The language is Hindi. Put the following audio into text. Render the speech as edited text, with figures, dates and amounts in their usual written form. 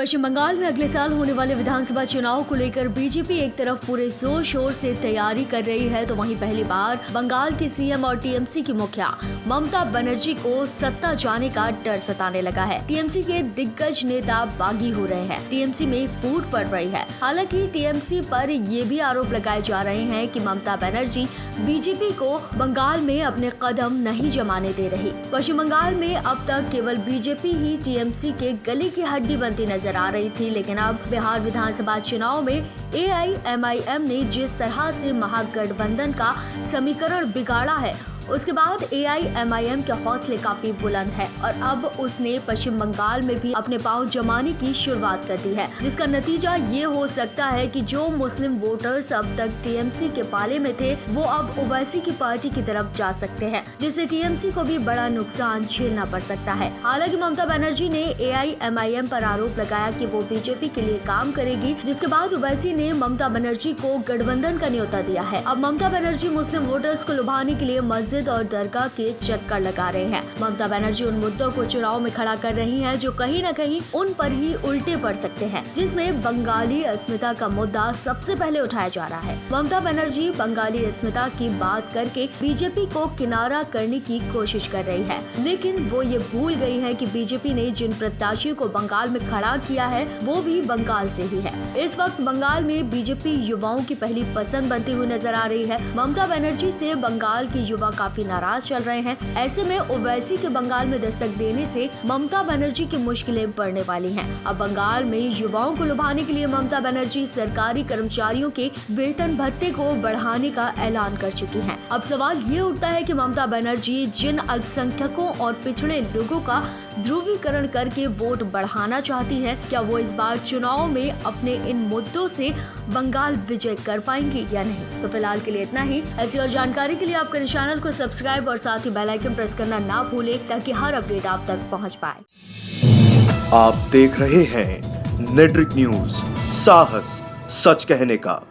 पश्चिम बंगाल में अगले साल होने वाले विधानसभा चुनाव को लेकर बीजेपी एक तरफ पूरे जोर शोर से तैयारी कर रही है, तो वहीं पहली बार बंगाल के सीएम और टीएमसी की मुखिया ममता बनर्जी को सत्ता जाने का डर सताने लगा है। टीएमसी के दिग्गज नेता बागी हो रहे हैं, टीएमसी में फूट पड़ रही है। हालांकि टीएमसी पर ये भी आरोप लगाए जा रहे हैं कि ममता बनर्जी बीजेपी को बंगाल में अपने कदम नहीं जमाने दे रही। पश्चिम बंगाल में अब तक केवल बीजेपी ही टीएमसी के गले की हड्डी बनती नजर आ रही थी, लेकिन अब बिहार विधानसभा चुनाव में एआईएमआईएम ने जिस तरह से महागठबंधन का समीकरण बिगाड़ा है, उसके बाद एआईएमआईएम के हौसले काफी बुलंद है और अब उसने पश्चिम बंगाल में भी अपने पांव जमाने की शुरुआत कर दी है, जिसका नतीजा ये हो सकता है कि जो मुस्लिम वोटर्स अब तक टीएमसी के पाले में थे, वो अब ओवैसी की पार्टी की तरफ जा सकते हैं, जिससे टीएमसी को भी बड़ा नुकसान झेलना पड़ सकता है। हालांकि ममता बनर्जी ने एआईएमआईएम पर आरोप लगाया कि वो बीजेपी के लिए काम करेगी, जिसके बाद ओवैसी ने ममता बनर्जी को गठबंधन का न्योता दिया है। अब ममता बनर्जी मुस्लिम वोटर्स को लुभाने के लिए मस्जिद और दरगाह के चक्कर लगा रहे हैं। ममता बनर्जी उन मुद्दों को चुनाव में खड़ा कर रही हैं जो कहीं न कहीं उन पर ही उल्टे पड़ सकते हैं, जिसमें बंगाली अस्मिता का मुद्दा सबसे पहले उठाया जा रहा है। ममता बनर्जी बंगाली अस्मिता की बात करके बीजेपी को किनारा करने की कोशिश कर रही है, लेकिन वो ये भूल गई है कि बीजेपी ने जिन प्रत्याशियों को बंगाल में खड़ा किया है, वो भी बंगाल से ही है। इस वक्त बंगाल में बीजेपी युवाओं की पहली पसंद बनती हुई नजर आ रही है। ममता बनर्जी से बंगाल के युवा काफी नाराज चल रहे हैं। ऐसे में ओवैसी के बंगाल में दस्तक देने से ममता बनर्जी की मुश्किलें बढ़ने वाली हैं। अब बंगाल में युवाओं को लुभाने के लिए ममता बनर्जी सरकारी कर्मचारियों के वेतन भत्ते को बढ़ाने का ऐलान कर चुकी हैं। अब सवाल ये उठता है कि ममता बनर्जी जिन अल्पसंख्यकों और पिछड़े लोगों का ध्रुवीकरण करके वोट बढ़ाना चाहती है, क्या वो इस बार चुनाव में अपने इन मुद्दों से बंगाल विजय कर पाएंगी या नहीं? तो फिलहाल के लिए इतना ही। ऐसी और जानकारी के लिए आप मेरे चैनल को सब्सक्राइब और साथ ही बेल आइकन प्रेस करना ना भूलें, ताकि हर अपडेट आप तक पहुंच पाए। आप देख रहे हैं नेट्रिक न्यूज, साहस सच कहने का।